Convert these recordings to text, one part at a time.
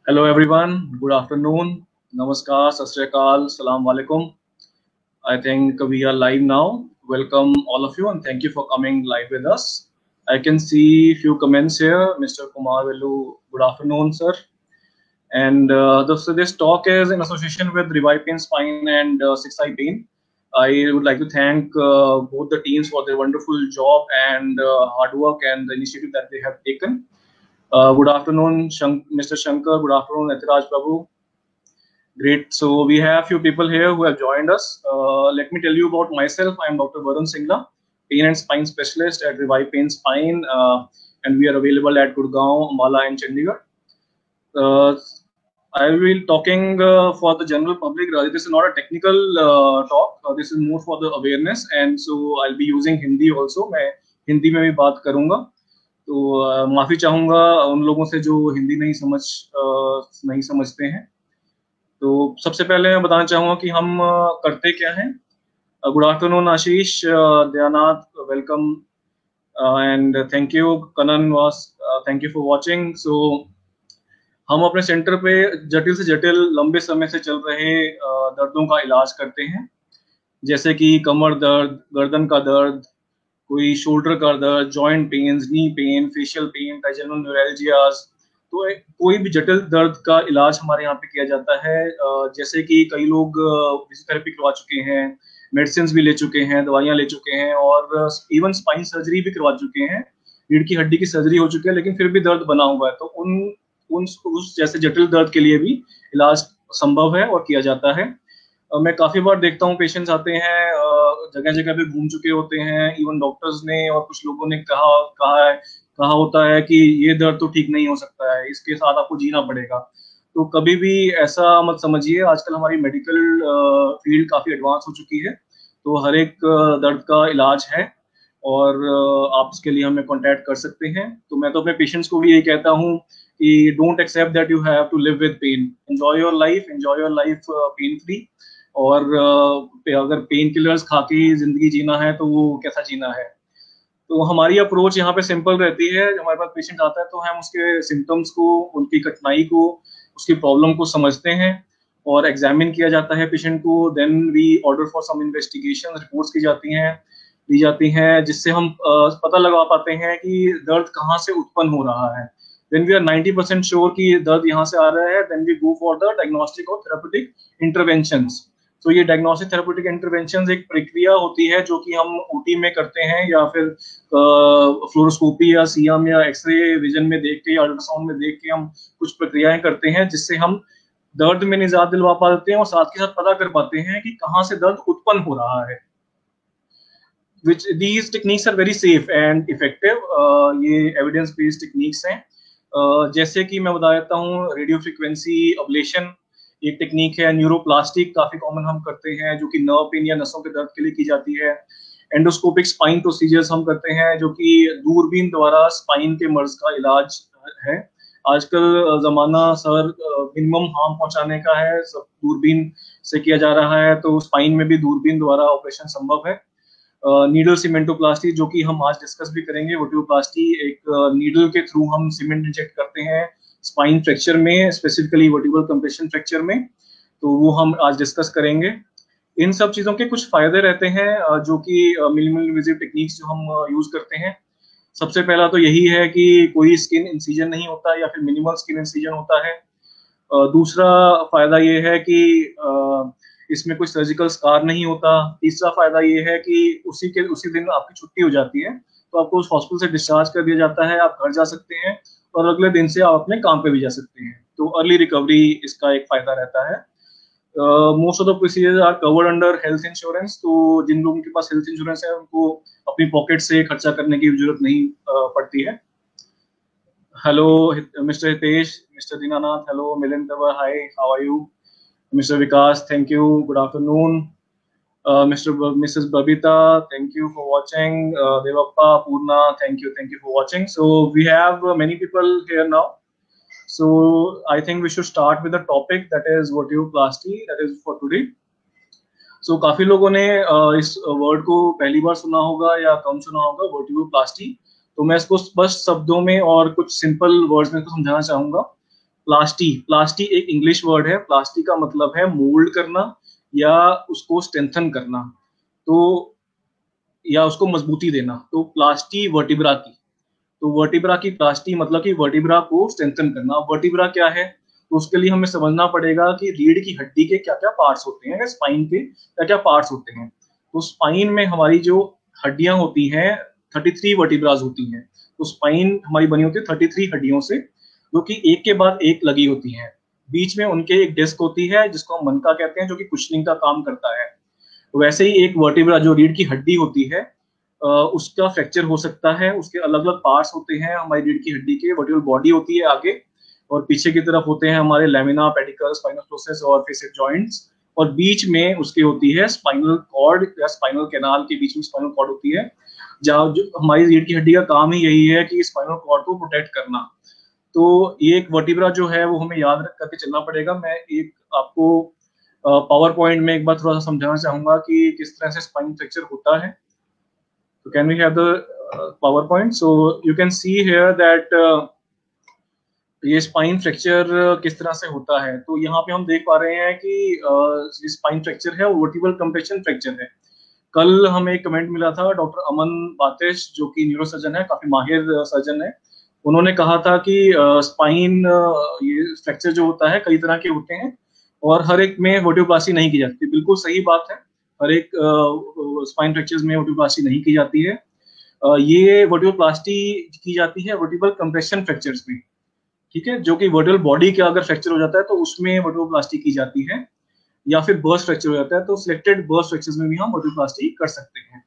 Hello everyone, good afternoon, namaskar, sat sri akal, salam alaikum. I think we are live now. Welcome all of you and thank you for coming live with us. I can see few comments here. Mr. Kumar Velu, good afternoon, sir. And so this talk is in association with Revive Pain Spine and Six Eye Pain. I would like to thank both the teams for their wonderful job and hard work and the initiative that they have taken. Good afternoon, Mr. Shankar. Good afternoon, Etiraj Prabhu. Great. So we have few people here who have joined us. Let me tell you about myself. I am Dr. Varun Singla, pain and spine specialist at Revive Pain Spine, and we are available at Gurgaon, Ambala, and Chandigarh. I will be talking for the general public. This is not a technical talk. This is more for the awareness, and so I'll be using Hindi also. मैं हिंदी में भी बात करूँगा. तो माफी चाहूँगा उन लोगों से जो हिंदी नहीं समझते हैं. तो सबसे पहले मैं बताना चाहूँगा कि हम करते क्या हैं. Good afternoon Ashish, Dayanath, welcome and thank you. कनन वास, thank you for watching. So हम अपने सेंटर पे जटिल से जटिल लंबे समय से चल रहे दर्दों का इलाज करते हैं, जैसे कि कमर दर्द, गर्दन का दर्द, कोई शोल्डर का दर्द, joint pains, knee pain, facial pain, trigeminal neuralgias. तो कोई भी जटिल दर्द का इलाज हमारे यहाँ पे किया जाता है. जैसे कि कई लोग फिजियोथेरेपी करवा चुके हैं, मेडिसिन भी ले चुके हैं, दवाइयाँ ले चुके हैं और इवन स्पाइन सर्जरी भी करवा चुके हैं. रीढ़ की हड्डी की सर्जरी हो चुकी है लेकिन फिर भी दर्द बना हुआ है. तो उस जैसे जटिल दर्द के लिए भी इलाज संभव है और किया जाता है. मैं काफी बार देखता हूँ पेशेंट्स आते हैं, जगह जगह पे घूम चुके होते हैं. इवन डॉक्टर्स ने और कुछ लोगों ने कहा होता है कि ये दर्द तो ठीक नहीं हो सकता है, इसके साथ आपको जीना पड़ेगा. तो कभी भी ऐसा मत समझिए. आजकल हमारी मेडिकल फील्ड काफी एडवांस हो चुकी है, तो हर एक दर्द का इलाज है और आप उसके लिए हमें कांटेक्ट कर सकते हैं. तो मैं तो अपने पेशेंट्स को भी यही कहता हूँ कि don't accept that you have to live with pain. Enjoy your life pain free. और अगर पेन किलर्स खा के जिंदगी जीना है तो वो कैसा जीना है. तो हमारी अप्रोच यहाँ पे सिंपल रहती है. हमारे पास पेशेंट आता है तो हम उसके सिम्टम्स को, उनकी कठिनाई को, उसकी प्रॉब्लम को समझते हैं और एग्जामिन किया जाता है पेशेंट को. Then we order for some investigation, reports दी जाती हैं जिससे हम पता लगा पाते हैं कि दर्द कहाँ से उत्पन्न हो रहा है. When we are 90% श्योर कि दर्द यहाँ से आ रहा है, then we go for the diagnostic और therapeutic interventions. तो ये डायग्नोस्टिक थेरेप्यूटिक इंटरवेंशन एक प्रक्रिया होती है जो कि हम ओटी में करते हैं या फिर फ्लोरोस्कोपी या सीएम या एक्सरे विजन में देख के, अल्ट्रासाउंड में देख के हम कुछ प्रक्रियाएं करते हैं जिससे हम दर्द में निजात दिलवा पाते हैं और साथ के साथ पता कर पाते हैं कि कहाँ से दर्द उत्पन्न हो रहा है. These techniques are very safe and effective. ये एविडेंस बेस्ड टेक्निक्स हैं. जैसे कि मैं बता देता हूँ, रेडियो फ्रिक्वेंसी अब्लेशन एक टेक्निक है. न्यूरोप्लास्टिक काफी कॉमन हम करते हैं जो कि नर्व पेन या नसों के दर्द के लिए की जाती है. एंडोस्कोपिक स्पाइन प्रोसीजर्स हम करते हैं जो कि दूरबीन द्वारा स्पाइन के मर्ज का इलाज है. आजकल जमाना सर मिनिमम हार्म पहुंचाने का है, सब दूरबीन से किया जा रहा है, तो स्पाइन में भी दूरबीन द्वारा ऑपरेशन संभव है. नीडल सीमेंटोप्लास्टी जो कि हम आज डिस्कस भी करेंगे. वर्टिब्रोप्लास्टी एक नीडल के थ्रू हम सीमेंट इंजेक्ट करते हैं स्पाइन फ्रैक्चर में, स्पेसिफिकली वर्टिब्रल कंप्रेशन फ्रैक्चर में, तो वो हम आज डिस्कस करेंगे. इन सब चीजों के कुछ फायदे रहते हैं जो कि मिनिमल इन्वेसिव टेक्निक्स जो हम यूज करते हैं. सबसे पहला तो यही है कि कोई स्किन इंसिजन नहीं होता या फिर मिनिमल स्किन इंसिजन होता है. दूसरा फायदा ये है कि इसमें कोई सर्जिकल स्कार नहीं होता. तीसरा फायदा ये है कि उसी दिन आपकी छुट्टी हो जाती है, तो आपको उस हॉस्पिटल से डिस्चार्ज कर दिया जाता है, आप घर जा सकते हैं और अगले दिन से आप अपने काम पे भी जा सकते हैं. तो अर्ली रिकवरी इसका एक फायदा रहता है. Most of the procedures are covered under health insurance. तो जिन लोगों के पास हेल्थ इंश्योरेंस है उनको अपनी पॉकेट से खर्चा करने की जरूरत नहीं पड़ती है. Hello mister Hitesh, mister Dinanath, hello Milind, hi, how are you? Mr. Vikas, thank you. Good afternoon. Mrs. Babita, thank you for watching. Devappa, Purna, thank you for watching. So we have many people here now. So I think we should start with the topic that is vertebroplasty. That is for today. So काफी लोगों ने इस word को पहली बार सुना होगा या कम सुना होगा, वर्टिब्रोप्लास्टी. तो मैं इसको बस शब्दों में और कुछ सिंपल वर्ड्स में समझाना चाहूंगा. प्लास्टी, प्लास्टी एक इंग्लिश वर्ड है। प्लास्टी का मतलब है मोल्ड करना या उसको स्ट्रेंथन करना, तो या उसको मजबूती देना। तो प्लास्टी वर्टिब्रा की, तो वर्टिब्रा की प्लास्टी मतलब कि वर्टिब्रा को स्ट्रेंथन करना। वर्टिब्रा क्या है, तो उसके लिए हमें समझना पड़ेगा कि रीढ़ की हड्डी के क्या क्या पार्ट्स होते हैं, स्पाइन के क्या क्या पार्ट्स होते हैं। तो स्पाइन में हमारी जो हड्डियां होती हैं 33 वर्टिब्राज होती हैं। तो स्पाइन हमारी बनी होती है 33 हड्डियों से, जो कि एक के बाद एक लगी होती हैं। बीच में उनके एक डिस्क होती है जिसको हम मनका कहते हैं, जो कि कुशनिंग का काम करता है। वैसे ही एक वर्टिब्रा जो रीढ़ की हड्डी होती है, उसका फ्रैक्चर हो सकता है। उसके अलग अलग पार्ट्स होते हैं हमारी रीढ़ की हड्डी के। वर्टिब्रल बॉडी होती है आगे, और पीछे की तरफ होते हैं हमारे लेमिना, पेडिकल, स्पाइनल प्रोसेस और फेसिक जॉइंट्स, और बीच में उसके होती है स्पाइनल कॉर्ड या स्पाइनल कैनाल के बीच में स्पाइनल कॉर्ड होती है, जहाँ जो हमारी रीढ़ की हड्डी का काम ही यही है कि स्पाइनल कॉर्ड को प्रोटेक्ट करना। तो ये एक वर्टिब्रा जो है वो हमें याद रख करके चलना पड़ेगा। मैं एक आपको पावर पॉइंट में एक बार थोड़ा सा समझाना चाहूंगा कि किस तरह से स्पाइन फ्रैक्चर होता है। तो can we have the powerpoint? So you can see here that ये स्पाइन फ्रैक्चर किस तरह से होता है। तो यहाँ पे हम देख पा रहे हैं कि स्पाइन फ्रैक्चर है, वर्टिब्रल कंप्रेशन फ्रैक्चर है। कल हमें एक कमेंट मिला था डॉक्टर अमन बातिश, जो कि न्यूरो सर्जन है, काफी माहिर सर्जन है। उन्होंने कहा था कि स्पाइन ये फ्रैक्चर जो होता है कई तरह के होते हैं और हर एक में वर्टिब्रोप्लास्टी नहीं की जाती। बिल्कुल सही बात है, हर एक स्पाइन फ्रैक्चर्स में वर्टिब्रोप्लास्टी नहीं की जाती है। ये वर्टिब्रोप्लास्टी की जाती है वर्टिब्रल कंप्रेशन फ्रैक्चर्स में, ठीक है, जो कि वर्टिब्रल बॉडी का अगर फ्रैक्चर हो जाता है तो उसमें वर्टिब्रोप्लास्टी की जाती है, या फिर बर्स्ट फ्रैक्चर हो जाता है तो सिलेक्टेड बर्स्ट फ्रैक्चर्स में भी हम वर्टिब्रोप्लास्टी कर सकते हैं।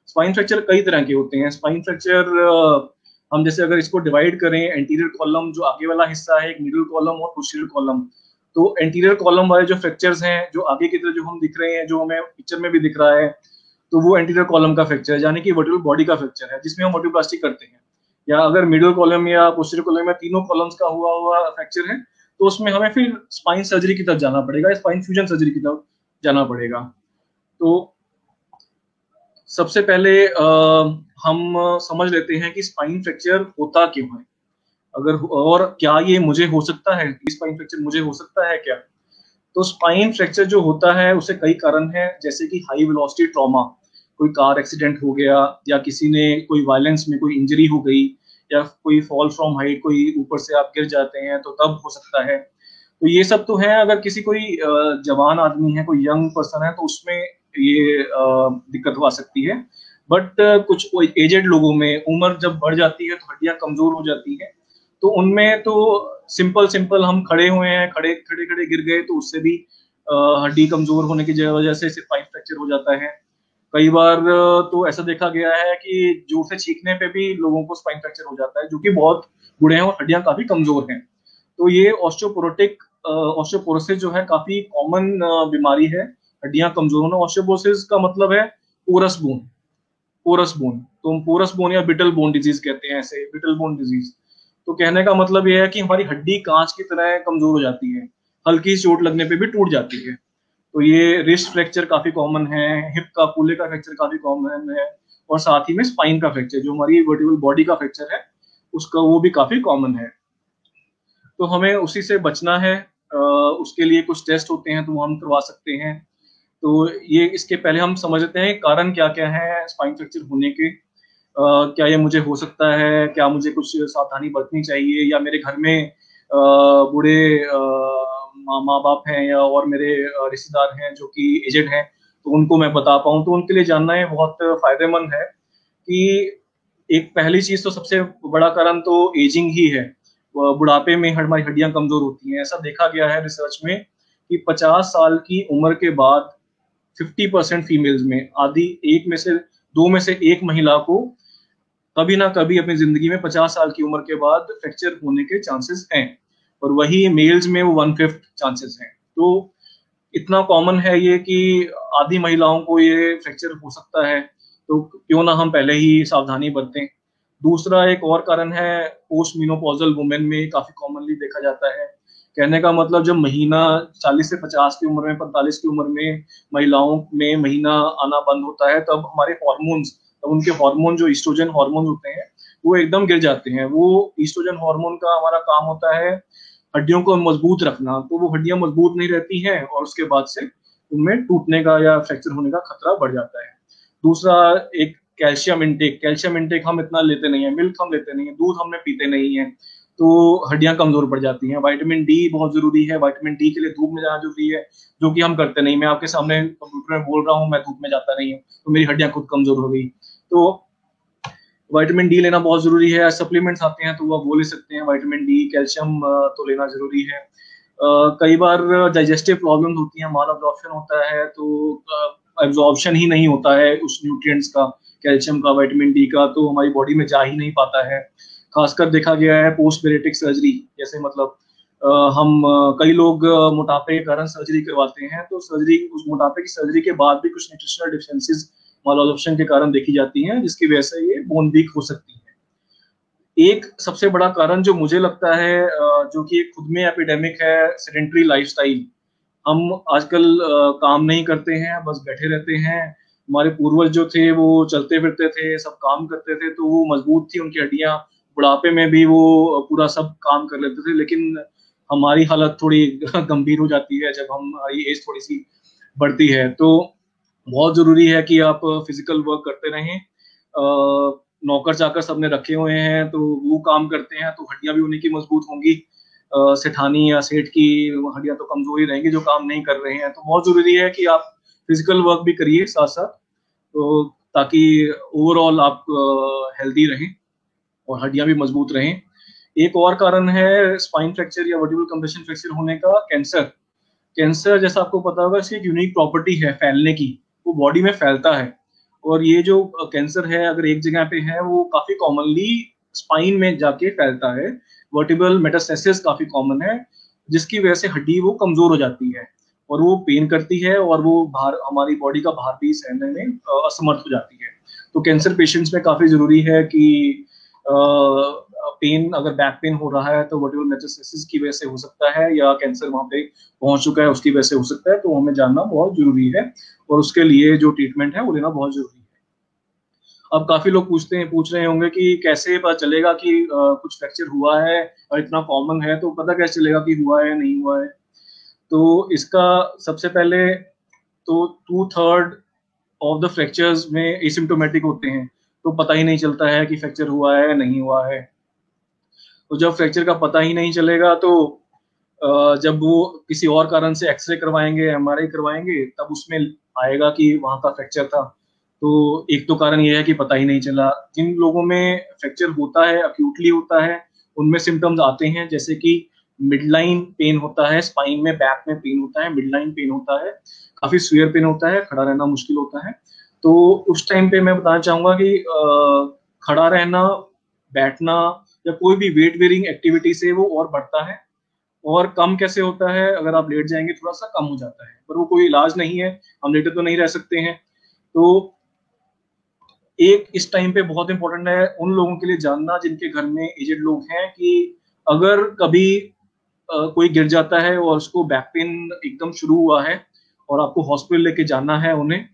स्पाइन फ्रैक्चर कई तरह के होते हैं। स्पाइन फ्रैक्चर हम जैसे अगर इसको डिवाइड करें, एंटीरियर कॉलम जो आगे वाला हिस्सा है, एक मिडिल कॉलम और पोस्टीरियर कॉलम। तो एंटीरियर कॉलम वाले जो फ्रैक्चर्स हैं, जो आगे की तरफ जो हम दिख रहे हैं, जो हमें पिक्चर में भी दिख रहा है, तो वो एंटीरियर कॉलम का फ्रैक्चर है, यानी कि वर्टिब्रल बॉडी का फ्रैक्चर है, जिसमें हम वर्टिब्रोप्लास्टी करते हैं। या अगर मिडिल कॉलम या पोस्टीरियर कॉलम में तीनों कॉलम्स का हुआ हुआ फ्रैक्चर है, तो उसमें हमें फिर स्पाइन सर्जरी की तरफ जाना पड़ेगा, स्पाइन फ्यूजन सर्जरी की तरफ जाना पड़ेगा। तो सबसे पहले हम समझ लेते हैं कि स्पाइन फ्रैक्चर होता क्यों है, अगर और क्या ये मुझे हो सकता है, स्पाइन फ्रैक्चर मुझे हो सकता है क्या। तो स्पाइन फ्रैक्चर जो होता है उसे कई कारण हैं, जैसे कि हाई वेलोसिटी ट्रॉमा, कोई कार एक्सीडेंट हो गया, या किसी ने कोई वायलेंस में कोई इंजरी हो गई, या कोई फॉल फ्रॉम हाइट, कोई ऊपर से आप गिर जाते हैं तो तब हो सकता है। तो ये सब तो है। अगर किसी कोई जवान आदमी है, कोई यंग पर्सन है, तो उसमें ये दिक्कत हो सकती है। बट कुछ एजेड लोगों में उम्र जब बढ़ जाती है तो हड्डियां कमजोर हो जाती है, तो उनमें तो सिंपल सिंपल हम खड़े हुए हैं, खड़े खड़े खड़े गिर गए तो उससे भी हड्डी कमजोर होने की वजह से स्पाइन फ्रैक्चर हो जाता है। कई बार तो ऐसा देखा गया है कि जोर से छींकने पे भी लोगों को स्पाइन फ्रैक्चर हो जाता है, जो कि बहुत बूढ़े हैं और हड्डियां काफी कमजोर हैं। तो ये ऑस्टियोपोरोटिक ऑस्टियोपोरोसिस जो है काफी कॉमन बीमारी है, हड्डियां कमजोर होना। ऑस्टियोपोरोसिस का मतलब है पोरस बोन, पोरस बोन। तो हम पोरस बोन या बिटल बोन डिजीज कहते हैं, ऐसे बिटल बोन डिजीज। तो कहने का मतलब यह है कि हमारी हड्डी कांच की तरह कमजोर हो जाती है, हल्की चोट लगने पे भी टूट जाती है। तो ये रिस्ट फ्रैक्चर काफी कॉमन है, हिप का कूल्हे का फ्रैक्चर काफी कॉमन है, और साथ ही में स्पाइन का फ्रैक्चर जो हमारी वर्टिब्रल बॉडी का फ्रैक्चर है उसका, वो भी काफी कॉमन है। तो हमें उसी से बचना है। उसके लिए कुछ टेस्ट होते हैं तो वो हम करवा सकते हैं। तो ये इसके पहले हम समझ लेते हैं कारण क्या क्या है स्पाइन फ्रैक्चर होने के। क्या ये मुझे हो सकता है, क्या मुझे कुछ सावधानी बरतनी चाहिए, या मेरे घर में बूढ़े माँ बाप हैं या और मेरे रिश्तेदार हैं जो कि एजेड हैं, तो उनको मैं बता पाऊँ। तो उनके लिए जानना ये बहुत फायदेमंद है कि एक पहली चीज तो सबसे बड़ा कारण तो एजिंग ही है। बुढ़ापे में हमारी हड्डियां कमजोर होती हैं। ऐसा देखा गया है रिसर्च में कि 50 साल की उम्र के बाद 50% फीमेल्स में, आधी एक में से दो में से एक महिला को कभी ना कभी अपनी जिंदगी में 50 साल की उम्र के बाद फ्रैक्चर होने के चांसेस हैं, और वही मेल्स में वो 1/5 चांसेस हैं। तो इतना कॉमन है ये कि आधी महिलाओं को ये फ्रैक्चर हो सकता है, तो क्यों ना हम पहले ही सावधानी बरतें। दूसरा एक और कारण है पोस्ट मेनोपॉजल वुमेन में काफी कॉमनली देखा जाता है। कहने का मतलब जब महीना 40 से 50 की उम्र में, 45 की उम्र में महिलाओं में महीना आना बंद होता है, तब हमारे हॉर्मोन्स, तब उनके हार्मोन जो ईस्ट्रोजन हार्मोन होते हैं वो एकदम गिर जाते हैं। वो ईस्ट्रोजन हार्मोन का हमारा काम होता है हड्डियों को मजबूत रखना, तो वो हड्डियां मजबूत नहीं रहती हैं और उसके बाद से उनमें टूटने का या फ्रैक्चर होने का खतरा बढ़ जाता है। दूसरा, एक कैल्शियम इंटेक हम इतना लेते नहीं है, मिल्क हम लेते नहीं है, दूध हमने पीते नहीं है, तो हड्डियां कमजोर पड़ जाती हैं। विटामिन डी बहुत जरूरी है, विटामिन डी के लिए धूप में जाना जरूरी है, जो कि हम करते नहीं। मैं आपके सामने कंप्यूटर में बोल रहा हूँ, मैं धूप में जाता नहीं हूँ, तो मेरी हड्डियां खुद कमजोर हो गई। तो विटामिन डी लेना बहुत जरूरी है। सप्लीमेंट्स आते हैं तो वो ले सकते हैं, विटामिन डी, कैल्शियम तो लेना जरूरी है। कई बार डाइजेस्टिव प्रॉब्लम होती है, माल अब्जॉर्प्शन होता है, तो एब्जॉर्प्शन ही नहीं होता है उस न्यूट्रिएंट्स का, कैल्शियम का, विटामिन डी का, तो हमारी बॉडी में जा ही नहीं पाता है। खासकर देखा गया है पोस्ट बेरेटिक सर्जरी, जैसे मतलब कई लोग मोटापे के कारण सर्जरी करवाते हैं, तो उस मोटापे की सर्जरी के बाद भी कुछ न्यूट्रिशनल डिफिशिएंसीज मालअब्जॉर्प्शन के कारण देखी जाती हैं, जिसकी वजह से ये बोन वीक हो सकती है। एक सबसे बड़ा कारण जो मुझे लगता है, जो कि खुद में एपिडेमिक है, सेडेंटरी लाइफस्टाइल। हम आजकल काम नहीं करते हैं, बस बैठे रहते हैं। हमारे पूर्वज जो थे वो चलते फिरते थे, सब काम करते थे, तो वो मजबूत थी उनकी हड्डियां, बुढ़ापे में भी वो पूरा सब काम कर लेते थे। लेकिन हमारी हालत थोड़ी गंभीर हो जाती है जब हमारी एज थोड़ी सी बढ़ती है। तो बहुत जरूरी है कि आप फिजिकल वर्क करते रहें। नौकर चाकर सबने रखे हुए हैं, तो वो काम करते हैं, तो हड्डियां भी उन्हीं की मजबूत होंगी। सेठानी या सेठ की हड्डियां तो कमजोर ही रहेंगी जो काम नहीं कर रहे हैं। तो बहुत जरूरी है कि आप फिजिकल वर्क भी करिए साथ साथ, तो ताकि ओवरऑल आप हेल्दी रहें और हड्डियां भी मजबूत रहें। एक और कारण है स्पाइन फ्रैक्चर या वर्टिब्रल कंप्रेशन फ्रैक्चर होने का, कैंसर। कैंसर, जैसा आपको पता होगा, इसकी एक यूनिक प्रॉपर्टी है फैलने की, वो बॉडी में फैलता है। और ये जो कैंसर है, अगर एक जगह पे है, वो काफी कॉमनली स्पाइन में जाके फैलता है। वर्टिब्रल मेटास्टेसिस काफी कॉमन है, जिसकी वजह से हड्डी वो कमजोर हो जाती है और वो पेन करती है, और वो भार, हमारी बॉडी का भार भी सहने में असमर्थ हो जाती है। तो कैंसर पेशेंट्स में काफी जरूरी है कि पेन, अगर बैक पेन हो रहा है तो वर्टिब्रल मेटास्टेसिस की वजह से हो सकता है, या कैंसर वहां पे पहुंच चुका है उसकी वजह से हो सकता है, तो हमें जानना बहुत जरूरी है और उसके लिए जो ट्रीटमेंट है वो लेना बहुत जरूरी है। अब काफी लोग पूछ रहे होंगे कि कैसे पता चलेगा कि कुछ फ्रैक्चर हुआ है, और इतना कॉमन है तो पता कैसे चलेगा कि हुआ है नहीं हुआ है। तो इसका सबसे पहले तो 2/3 ऑफ द फ्रैक्चर्स में एसिम्प्टोमेटिक होते हैं, तो पता ही नहीं चलता है कि फ्रैक्चर हुआ है नहीं हुआ है। तो जब फ्रैक्चर का पता ही नहीं चलेगा, तो जब वो किसी और कारण से एक्सरे करवाएंगे, एमआरआई करवाएंगे, तब उसमें आएगा कि वहां का फ्रैक्चर था। तो एक तो कारण ये है कि पता ही नहीं चला। जिन लोगों में फ्रैक्चर होता है, अक्यूटली होता है, उनमें सिम्टम्स आते हैं, जैसे कि मिडलाइन पेन होता है, स्पाइन में, बैक में पेन होता है, मिडलाइन पेन होता है, काफी सीवियर पेन होता है, खड़ा रहना मुश्किल होता है। तो उस टाइम पे मैं बताना चाहूंगा कि खड़ा रहना, बैठना या कोई भी वेट बेरिंग एक्टिविटी से वो और बढ़ता है। और कम कैसे होता है, अगर आप लेट जाएंगे थोड़ा सा कम हो जाता है, पर वो कोई इलाज नहीं है, हम लेटे तो नहीं रह सकते हैं। तो एक इस टाइम पे बहुत इंपॉर्टेंट है उन लोगों के लिए जानना जिनके घर में एजेड लोग हैं, कि अगर कभी कोई गिर जाता है और उसको बैक पेन एकदम शुरू हुआ है और आपको हॉस्पिटल लेके जाना है उन्हें,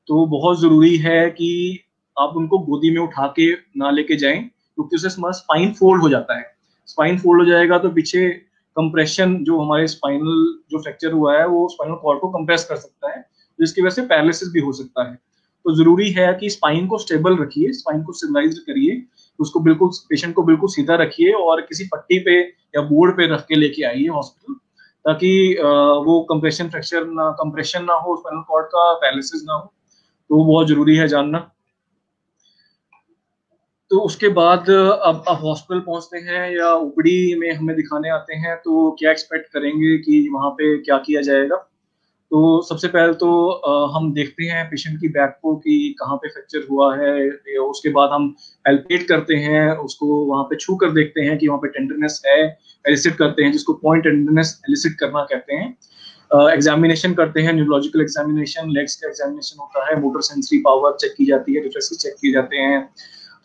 तो बहुत जरूरी है कि आप उनको गोदी में उठा के ना लेके जाएं, क्योंकि उससे हमारा स्पाइन फोल्ड हो जाता है। स्पाइन फोल्ड हो जाएगा तो पीछे कंप्रेशन, जो हमारे स्पाइनल जो फ्रैक्चर हुआ है वो स्पाइनल कॉर्ड को कंप्रेस कर सकता है, जिसकी वजह से पैरालिसिस भी हो सकता है। तो जरूरी है कि स्पाइन को स्टेबल रखिए, स्पाइन को स्टेबलाइज करिए, उसको बिल्कुल, पेशेंट को बिल्कुल सीधा रखिए और किसी पट्टी पे या बोर्ड पे रख के लेके आइए हॉस्पिटल, ताकि वो कंप्रेशन ना हो स्पाइनल कॉर्ड का, पैरालिसिस ना हो। तो वो बहुत जरूरी है जानना। तो उसके बाद अब हॉस्पिटल पहुंचते हैं या ओपीडी में हमें दिखाने आते हैं, तो क्या एक्सपेक्ट करेंगे कि वहां पे क्या किया जाएगा। तो सबसे पहले तो हम देखते हैं पेशेंट की बैक को कि कहाँ पे फ्रैक्चर हुआ है। उसके बाद हम पैल्पेट करते हैं, उसको वहां पे छू कर देखते हैं कि वहां पे टेंडरनेस है, एलिसिट करते हैं, जिसको पॉइंट टेंडरनेस एलिसिट करना कहते हैं। एग्जामिनेशन करते हैं, न्यूरोलॉजिकल एग्जामिनेशन, लेग्स का एग्जामिनेशन होता है, मोटर सेंसरी पावर चेक की जाती है, रिफ्लेक्सेस चेक किए जाते हैं।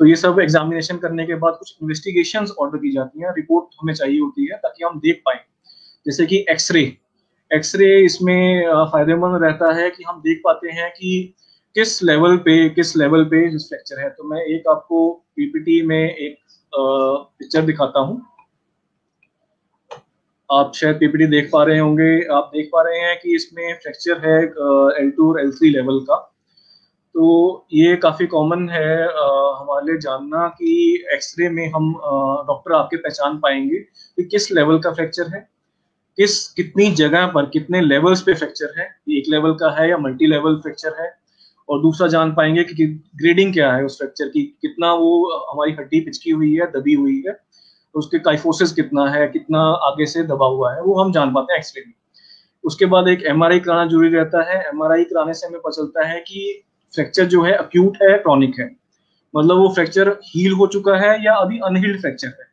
तो ये सब एग्जामिनेशन करने के बाद कुछ इन्वेस्टिगेशंस ऑर्डर की जाती हैं, रिपोर्ट हमें चाहिए होती है ताकि हम देख पाए, जैसे कि एक्सरे। एक्सरे इसमें फायदेमंद रहता है कि हम देख पाते हैं कि किस लेवल पे जो फ्रैक्चर है। तो मैं एक आपको पीपीटी में एक पिक्चर दिखाता हूँ। आप शायद पीपीटी देख पा रहे होंगे, आप देख पा रहे हैं कि इसमें फ्रैक्चर है L2 और L3 लेवल का। तो ये काफ़ी कॉमन है हमारे लिए जानना कि एक्सरे में हम डॉक्टर आपके पहचान पाएंगे कि किस लेवल का फ्रैक्चर है, कितनी जगह पर कितने लेवल्स पे फ्रैक्चर है, एक लेवल का है या मल्टी लेवल फ्रैक्चर है। और दूसरा जान पाएंगे कि ग्रेडिंग क्या है उस फ्रैक्चर की, कितना वो हमारी हड्डी पिचकी हुई है, दबी हुई है, तो उसके काइफोसिस कितना है, कितना आगे से दबा हुआ है, वो हम जान पाते हैं एक्सरे में। उसके बाद एक एमआरआई कराना जरूरी रहता है। एमआरआई कराने से हमें पता चलता है कि फ्रैक्चर जो है अक्यूट है, क्रॉनिक है, मतलब वो फ्रैक्चर हील हो चुका है या अभी अनहील्ड फ्रैक्चर है।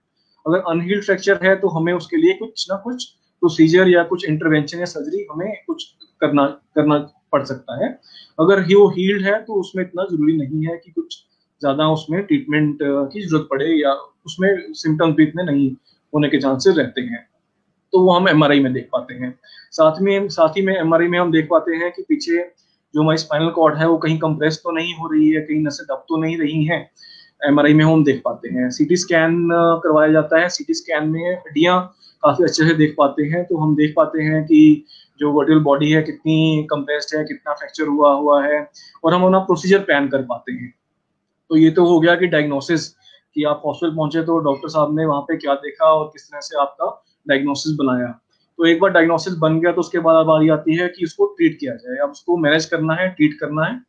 अगर अनहील्ड फ्रैक्चर है तो हमें उसके लिए कुछ ना कुछ प्रोसीजर या कुछ इंटरवेंशन या सर्जरी हमें कुछ करना करना पड़ सकता है। अगर वो हील्ड है तो उसमें इतना जरूरी नहीं है कि कुछ ज्यादा उसमें ट्रीटमेंट की जरूरत पड़े, या उसमें सिम्टम्स भी इतने नहीं होने के चांसेस रहते हैं। तो वो हम एमआरआई में देख पाते हैं। साथ ही में एमआरआई में हम देख पाते हैं कि पीछे जो हमारी स्पाइनल कॉर्ड है वो कहीं कंप्रेस तो नहीं हो रही है, कहीं नसें दब तो नहीं रही हैं। एमआरआई में हम देख पाते हैं। सीटी स्कैन करवाया जाता है। सीटी स्कैन में हड्डियां काफी अच्छे से देख पाते हैं, तो हम देख पाते हैं कि जो वर्टिकल बॉडी है कितनी कंप्रेस्ड है, कितना फ्रैक्चर हुआ हुआ है, और हम अपना प्रोसीजर प्लान कर पाते हैं। तो ये तो हो गया कि डायग्नोसिस, कि आप हॉस्पिटल पहुंचे तो डॉक्टर साहब ने वहां पे क्या देखा और किस तरह से आपका डायग्नोसिस बनाया। तो एक बार डायग्नोसिस बन गया तो उसके बाद अब बारी आती है कि उसको ट्रीट किया जाए। अब उसको मैनेज करना है, ट्रीट करना है।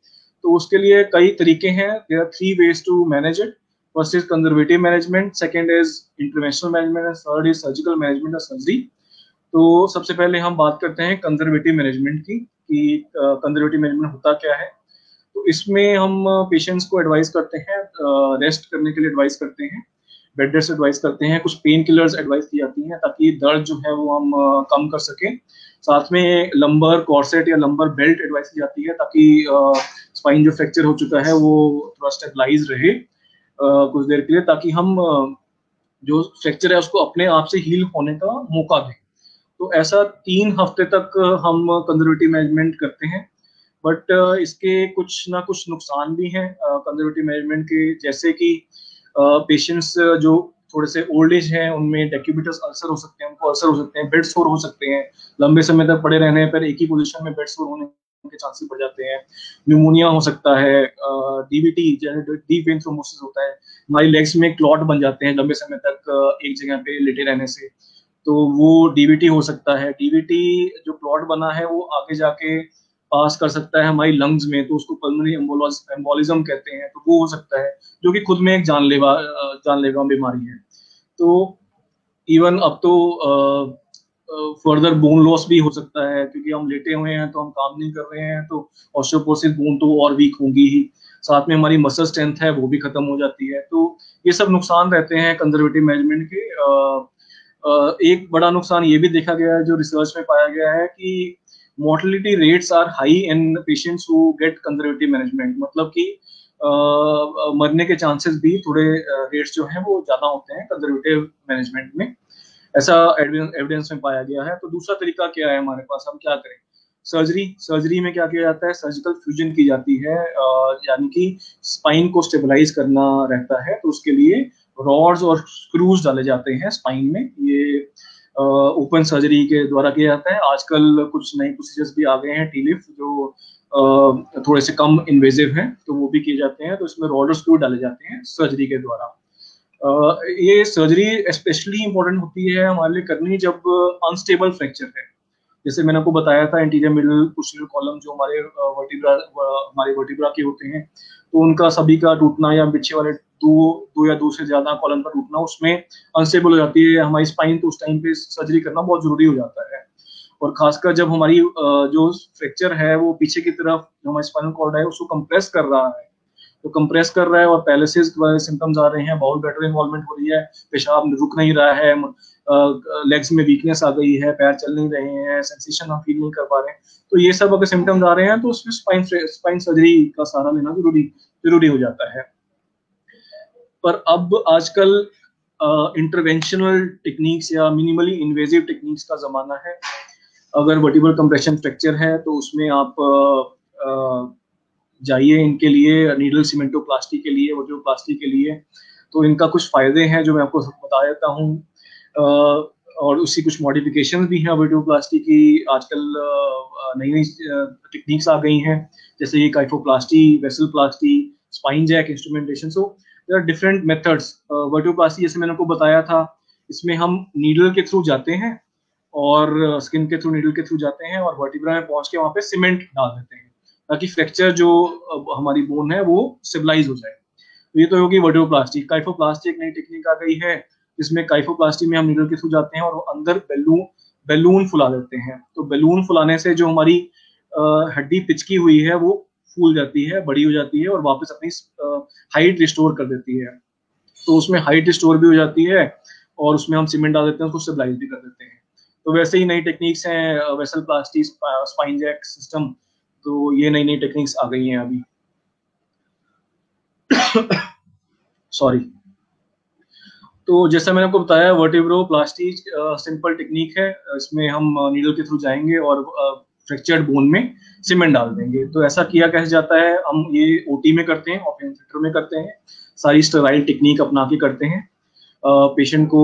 तो उसके लिए कई तरीके हैं। There are 3 ways to manage it. First is conservative management, second is interventional management, and third is surgical management और सर्जरी। तो सबसे पहले हम बात करते हैं कंजर्वेटिव मैनेजमेंट की, कि कंजर्वेटिव मैनेजमेंट होता क्या है। तो इसमें हम पेशेंट्स को एडवाइस करते हैं, रेस्ट करने के लिए एडवाइस करते हैं, बेड रेस्ट एडवाइस करते हैं, कुछ पेन किलर्स एडवाइस की जाती हैं ताकि दर्द जो है वो हम कम कर सकें। साथ में लंबर कॉर्सेट या लंबर बेल्ट एडवाइस की जाती है ताकि स्पाइन जो फ्रैक्चर हो चुका है वो थोड़ा स्टेबलाइज रहे कुछ देर के लिए, ताकि हम जो फ्रैक्चर है उसको अपने आप से हील होने का मौका दें। तो ऐसा 3 हफ्ते तक हम कंजर्वेटिव मैनेजमेंट करते हैं। बट इसके कुछ ना कुछ नुकसान भी हैं कंजर्वेटिव मैनेजमेंट के, जैसे कि पेशेंट्स जो थोड़े से ओल्ड एज हैं उनमें डेक्यूबिटस अल्सर हो सकते हैं, उनको अल्सर हो सकते हैं, बेड सोर हो सकते हैं, लंबे समय तक पड़े रहने पर एक ही पोजीशन में बेड सोर होने के चांसेस बढ़ जाते हैं, न्यूमोनिया हो सकता है, डीवीटी डीप वेन थ्रोम्बोसिस होता है, हमारी लेग्स में क्लॉट बन जाते हैं लंबे समय तक एक जगह पे लेटे रहने से, तो वो डीवीटी हो सकता है। डीवीटी जो क्लॉट बना है वो आगे जाके पास कर सकता है हमारी लंग्स में, तो उसको पल्मोनरी एम्बोलिज्म कहते हैं, तो वो हो सकता है, जो कि खुद में एक जानलेवा बीमारी है। तो इवन अब तो फर्दर बोन लॉस भी हो सकता है, क्योंकि हम लेटे हुए हैं तो हम काम नहीं कर रहे हैं, तो ऑस्टियोपोरोसिस बोन तो और वीक होगी ही, साथ में हमारी मसल स्ट्रेंथ है वो भी खत्म हो जाती है। तो ये सब नुकसान रहते हैं कंजर्वेटिव मैनेजमेंट के। एक बड़ा नुकसान ये भी देखा गया है, जो रिसर्च में पाया गया है, कि mortality rates are high in patients who get conservative management, मतलब कि मरने के चांसेस भी थोड़े रेट्स जो हैं वो ज्यादा होते हैं कंजर्वेटिव मैनेजमेंट में, ऐसा एविडेंस में पाया गया है। तो दूसरा तरीका क्या है हमारे पास, हम क्या करें। सर्जरी में क्या किया जाता है, सर्जिकल फ्यूजन की जाती है, यानी कि स्पाइन को स्टेबलाइज करना रहता है, तो उसके लिए रॉड्स और स्क्रूज डाले जाते हैं स्पाइन में। ये ओपन सर्जरी के द्वारा किया जाता है। आजकल कुछ नए प्रोसीजर्स भी आ गए हैं, टीलिफ, जो थोड़े से कम इन्वेजिव हैं, तो वो भी किए जाते हैं। तो इसमें रॉड और स्क्रू डाले जाते हैं सर्जरी के द्वारा। ये सर्जरी स्पेशली इंपॉर्टेंट होती है हमारे लिए करनी जब अनस्टेबल फ्रैक्चर है। जैसे मैंने आपको बताया था, इंटीरियर मिडल पोस्टीरियर कॉलम जो हमारे वर्टिब्रा के होते हैं, तो उनका सभी का टूटना, या पीछे वाले दो या दो से ज्यादा कॉलम का टूटना, उसमें अनस्टेबल हो जाती है हमारी स्पाइन, तो उस टाइम पे सर्जरी करना बहुत जरूरी हो जाता है। और खासकर जब हमारी जो फ्रैक्चर है वो पीछे की तरफ जो हमारी स्पाइनल कॉर्ड है उसको कंप्रेस कर रहा है, तो कंप्रेस कर रहा है और पैरालिसिस वाले सिम्टम्स आ रहे हैं, बाउल ब्लैडर इन्वॉल्वमेंट हो रही है, पेशाब रुक नहीं रहा है, लेग्स में वीकनेस आ गई है, पैर चल नहीं रहे हैं, सेंसेशन हम फील नहीं कर पा रहे हैं, तो ये सब अगर सिम्टम्स आ रहे हैं तो उसमें स्पाइन सर्जरी का सहारा लेना जरूरी हो जाता है। पर अब आजकल इंटरवेंशनल टेक्निक्स या मिनिमली इन्वेजिव टेक्निक्स का जमाना है। अगर वर्टिब्रल कंप्रेशन फ्रैक्चर है तो उसमें आप जाइए इनके लिए, नीडल सीमेंटोप्लास्टी के लिए, वर्टिब्रोप्लास्टी के लिए। तो इनका कुछ फायदे हैं जो मैं आपको बता देता हूँ। और उसकी कुछ मॉडिफिकेशन भी हैं वर्टिब्रोप्लास्टी की। आजकल नई नई टेक्निक्स आ गई हैं, जैसे ये kyphoplasty, vesselplasty, spine jack instrumentation. So there are different methods. Vertebroplasty जैसे मैंने आपको बताया था, इसमें हम नीडल के थ्रू जाते हैं और स्किन के थ्रू, नीडल के थ्रू जाते हैं और वर्टिब्रा में पहुंच के वहां पे सीमेंट डाल देते हैं ताकि फ्रैक्चर जो हमारी बोन है वो स्टेबलाइज हो जाए। तो ये तो होगी वर्टिब्रोप्लास्टी। काइफोप्लास्टी एक नई टेक्निक आ गई है, जिसमें काइफोप्लास्टी में हम नीडल के थ्रू जाते हैं और अंदर बैलून फुला देते हैं। तो बैलून फुलाने से जो हमारी हड्डी पिचकी हुई है वो फूल जाती है, बड़ी हो जाती है और वापस अपनी हाइट रिस्टोर कर देती है। तो उसमें हाइट रिस्टोर भी हो जाती है और उसमें हम सीमेंट डाल देते हैं, उसको स्टेबलाइज भी कर देते हैं। तो वैसे ही नई टेक्निक्स हैं, वेसलप्लास्टी, स्पाइन जैक सिस्टम। तो ये नई नई टेक्निक्स आ गई हैं अभी। सॉरी। तो जैसा मैंने आपको बताया, वर्टिब्रोप्लास्टी सिंपल टेक्निक है। इसमें हम नीडल के थ्रू जाएंगे और फ्रैक्चर्ड बोन में सीमेंट डाल देंगे। तो ऐसा किया कैसे जाता है, हम ये ओटी में करते हैं, ऑपरेशन थिएटर में करते हैं, सारी स्टेराइल टेक्निक अपना के करते हैं। पेशेंट को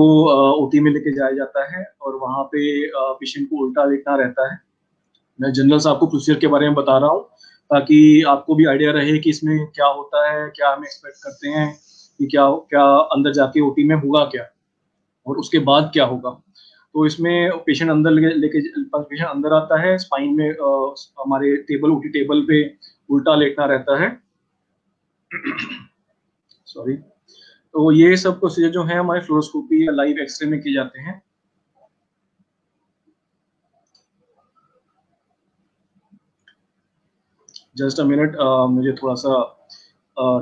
ओटी में लेके जाया जाता है और वहाँ पे पेशेंट को उल्टा लेटना रहता है। मैं जनरल से आपको प्रोसीजर के बारे में बता रहा हूँ ताकि आपको भी आइडिया रहे कि इसमें क्या होता है, क्या हम एक्सपेक्ट करते हैं कि क्या क्या अंदर जाके ओटी में होगा क्या और उसके बाद क्या होगा। तो इसमें पेशेंट अंदर लेके पेशेंट अंदर आता है, स्पाइन में हमारे टेबल, ओटी टेबल पे उल्टा लेटना रहता है। सॉरी। तो ये सब प्रोसीजर जो है हमारे फ्लोरोस्कोपी या लाइव एक्सरे में किए जाते हैं। जस्ट अ मिनट, मुझे थोड़ा सा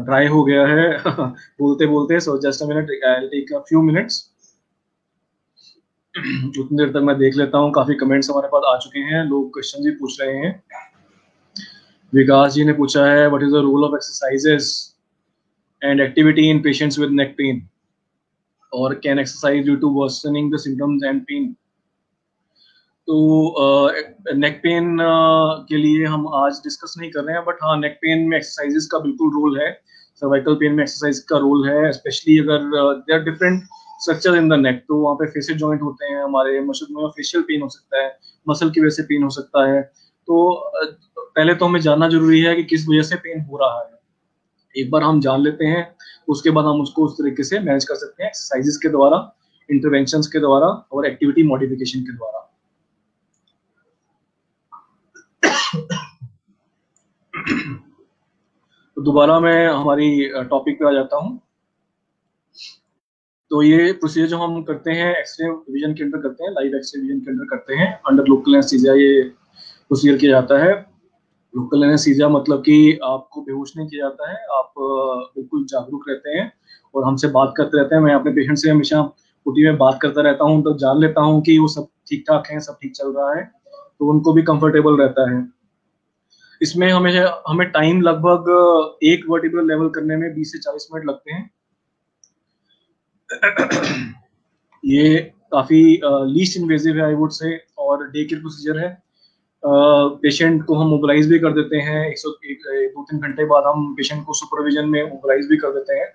ड्राई हो गया है बोलते बोलते। So just a minute, I will take a few minutes. उतनी देर तक मैं देख लेता हूँ, काफी कमेंट्स हमारे पास आ चुके हैं, लोग क्वेश्चन भी पूछ रहे हैं। विकास जी ने पूछा है, what is the role of exercises and activity in patients with neck pain, और can exercise due to worsening the symptoms and pain. तो नेक पेन के लिए हम आज डिस्कस नहीं कर रहे हैं, बट हाँ, नेक पेन में एक्सरसाइजेस का बिल्कुल रोल है। सर्वाइकल पेन में एक्सरसाइज का रोल है, स्पेशली अगर there are different structure in the neck. तो वहाँ पे फेसियल जॉइंट होते हैं हमारे, मसल में फेशियल पेन हो सकता है, मसल की वजह से पेन हो सकता है। तो पहले तो हमें जानना जरूरी है कि किस वजह से पेन हो रहा है। एक बार हम जान लेते हैं, उसके बाद हम उसको उस तरीके से मैनेज कर सकते हैं, एक्सरसाइजेस के द्वारा, इंटरवेंशंस के द्वारा और एक्टिविटी मॉडिफिकेशन के द्वारा। तो दोबारा मैं हमारी टॉपिक पे आ जाता हूँ। तो ये प्रोसीजर जो हम करते हैं एक्सरे विजन के अंदर करते हैं, लाइव एक्सरे विजन के अंदर करते हैं, अंडर लोकल एनेस्थीसिया ये प्रोसीजर किया जाता है। लोकल एनेस्थीसिया मतलब कि आपको बेहोश नहीं किया जाता है, आप बिल्कुल जागरूक रहते हैं और हमसे बात करते रहते हैं। मैं अपने पेशेंट से हमेशा ओटी में बात करता रहता हूँ, तो जान लेता हूँ कि वो सब ठीक ठाक है, सब ठीक चल रहा है, तो उनको भी कंफर्टेबल रहता है। इसमें हमें टाइम लगभग एक वर्टिब्रल लेवल करने में 20 से 40 मिनट लगते हैं। ये काफी लीस्ट इन्वेजिव है आई वुड से, और डे केयर प्रोसीजर है। पेशेंट को हम मोबिलाइज भी कर देते हैं, 2-3 घंटे बाद हम पेशेंट को सुपरविजन में मोबिलाइज भी कर देते हैं।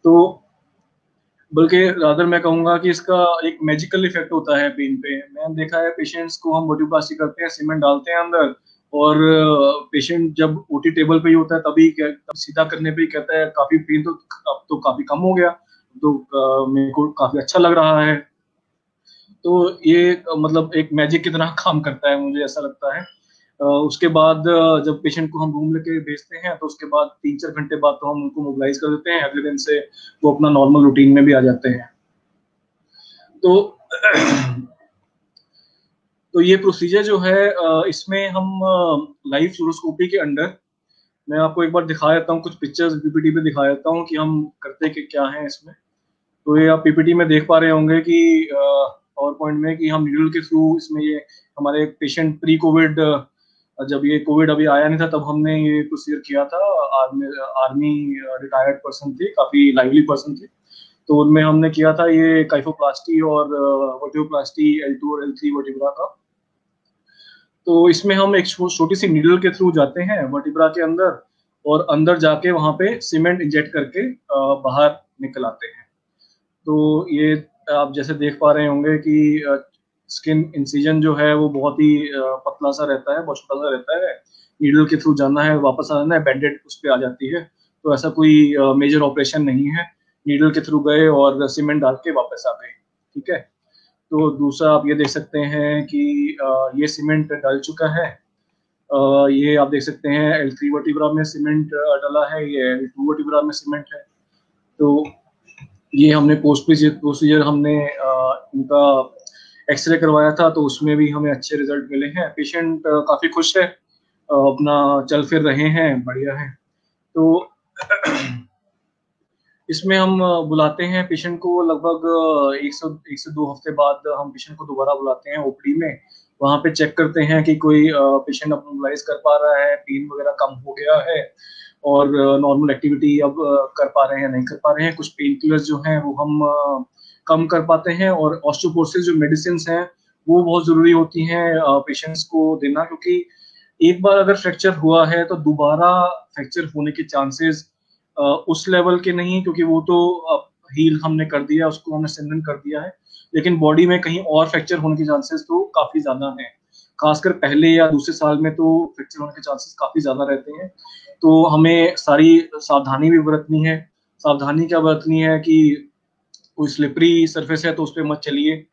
तो बल्कि रादर मैं कहूंगा कि इसका एक मैजिकल इफेक्ट होता है पेन पे। मैंने देखा है पेशेंट्स को हम वर्टिब्रोप्लास्टी करते हैं, सीमेंट डालते हैं अंदर, और पेशेंट जब ओटी टेबल पे ही होता है तब सीधा करने पे ही कहता है काफी पेन तो अब तो काफी कम हो गया, तो मेरे को काफी अच्छा लग रहा है। तो ये मतलब एक मैजिक की तरह काम करता है, मुझे ऐसा लगता है। उसके बाद जब पेशेंट को हम रूम लेके भेजते हैं, तो उसके बाद 3-4 घंटे बाद तो हम उनको मोबिलाइज कर देते हैं, अगले दिन से वो अपना नॉर्मल रूटीन में भी आ जाते हैं। तो तो ये प्रोसीजर जो है, इसमें हम लाइव फ्लोरोस्कोपी के अंडर, मैं आपको एक बार दिखा देता हूँ, कुछ पिक्चर्स पीपीटी पे दिखा देता हूँ कि हम करते क्या है इसमें। तो ये आप पीपीटी में देख पा रहे होंगे कि पावर पॉइंट में, कि हम नीडल के थ्रू इसमें, ये हमारे पेशेंट प्री कोविड, जब ये कोविड अभी आया नहीं था तब हमने ये प्रोसीजर किया था। आर्मी रिटायर्ड पर्सन थे, काफी लाइवली पर्सन थे, तो उनमें हमने किया था ये काइफोप्लास्टी और वर्टिब्रोप्लास्टी L2 और L3 वर्टिब्रा का। तो इसमें हम एक छोटी सी नीडल के थ्रू जाते हैं वर्टिब्रा के अंदर, और अंदर जाके वहां पे सीमेंट इंजेक्ट करके बाहर निकल आते हैं। तो ये आप जैसे देख पा रहे होंगे कि स्किन इंसिजन जो है वो बहुत ही पतला सा रहता है, बहुत छोटा सा रहता है। नीडल के थ्रू जाना है, वापस आना है, बैंडेड उस पे आ जाती है। तो ऐसा कोई मेजर ऑपरेशन नहीं है। नीडल के थ्रू गए और सीमेंट डाल के वापस आ गए, ठीक है। तो दूसरा आप ये देख सकते हैं कि ये सीमेंट डल चुका है। ये आप देख सकते हैं L3 वर्टिब्रा में सीमेंट डला है, ये L2 वर्टिब्रा में सीमेंट है। तो ये हमने पोस्ट प्रोसीजर हमने इनका एक्सरे करवाया था, तो उसमें भी हमें अच्छे रिजल्ट मिले हैं। पेशेंट काफी खुश है, अपना चल फिर रहे हैं, बढ़िया है। तो इसमें हम बुलाते हैं पेशेंट को लगभग 1 से 2 हफ्ते बाद हम पेशेंट को दोबारा बुलाते हैं ओपीडी में। वहाँ पे चेक करते हैं कि कोई पेशेंट अब मोबिलाइज कर पा रहा है, पेन वगैरह कम हो गया है और नॉर्मल एक्टिविटी अब कर पा रहे हैं, नहीं कर पा रहे हैं। कुछ पेन किलर्स जो हैं वो हम कम कर पाते हैं, और ऑस्टियोपोरोसिस जो मेडिसिन हैं वो बहुत ज़रूरी होती हैं पेशेंट्स को देना, क्योंकि एक बार अगर फ्रैक्चर हुआ है तो दोबारा फ्रैक्चर होने के चांसेस उस लेवल के नहीं, क्योंकि वो तो हील हमने कर दिया, उसको हमने स्ट्रेंथन कर दिया है। लेकिन बॉडी में कहीं और फ्रैक्चर होने के चांसेस तो काफी ज्यादा हैं। खासकर पहले या दूसरे साल में तो फ्रैक्चर होने के चांसेस काफी ज्यादा रहते हैं। तो हमें सारी सावधानी भी बरतनी है। सावधानी क्या बरतनी है कि कोई स्लिपरी सरफेस है तो उस पर मत चलिए,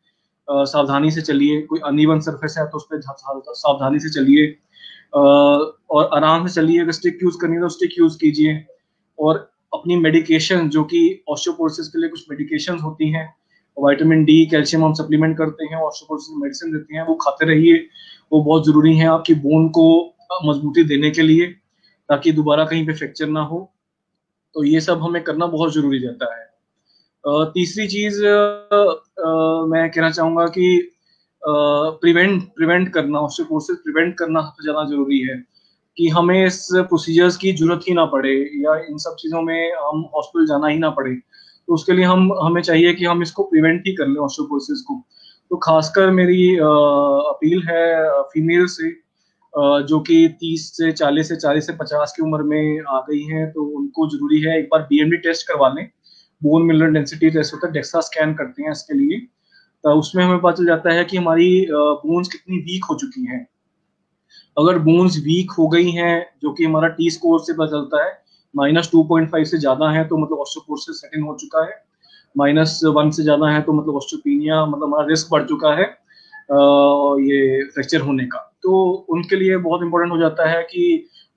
सावधानी से चलिए। कोई अनइवन सरफेस है तो उस पर सावधानी से चलिए, और आराम से चलिए। अगर स्टिक यूज करनी है तो स्टिक यूज कीजिए। और अपनी मेडिकेशन, जो कि ऑस्टियोपोरोसिस के लिए कुछ मेडिकेशन होती हैं, विटामिन डी, कैल्शियम हम सप्लीमेंट करते हैं, ऑस्टियोपोरोसिस मेडिसिन देती हैं, वो खाते रहिए। वो बहुत जरूरी है आपकी बोन को मजबूती देने के लिए, ताकि दोबारा कहीं पे फ्रैक्चर ना हो। तो ये सब हमें करना बहुत जरूरी रहता है। तीसरी चीज मैं कहना चाहूंगा कि प्रिवेंट करना, ऑस्टियोपोरोसिस प्रिवेंट करना सबसे ज्यादा जरूरी है, कि हमें इस प्रोसीजर्स की जरूरत ही ना पड़े, या इन सब चीजों में हम हॉस्पिटल जाना ही ना पड़े। तो उसके लिए हमें चाहिए कि हम इसको प्रिवेंट ही कर लें, ऑस्टियोपोरोसिस को। तो खासकर मेरी अपील है फीमेल से, जो कि 30 से 40 से 40 से 50 की उम्र में आ गई हैं, तो उनको जरूरी है एक बार बीएमडी टेस्ट करवा लें। बोन मिनरल डेंसिटी टेस्ट होता है, डेक्सा स्कैन करते हैं इसके लिए। तो उसमें हमें पता चल जाता है कि हमारी बोन्स कितनी वीक हो चुकी हैं। अगर बोन्स वीक हो गई हैं, जो कि हमारा टी स्कोर से पता चलता है, -2.5 से ज्यादा है तो मतलब ऑस्टियोपोरोसिस सेट इन हो चुका है। -1 से ज्यादा है तो मतलब ऑस्टियोपेनिया, मतलब हमारा रिस्क बढ़ चुका है ये फ्रैक्चर होने का। तो उनके लिए बहुत इंपॉर्टेंट हो जाता है कि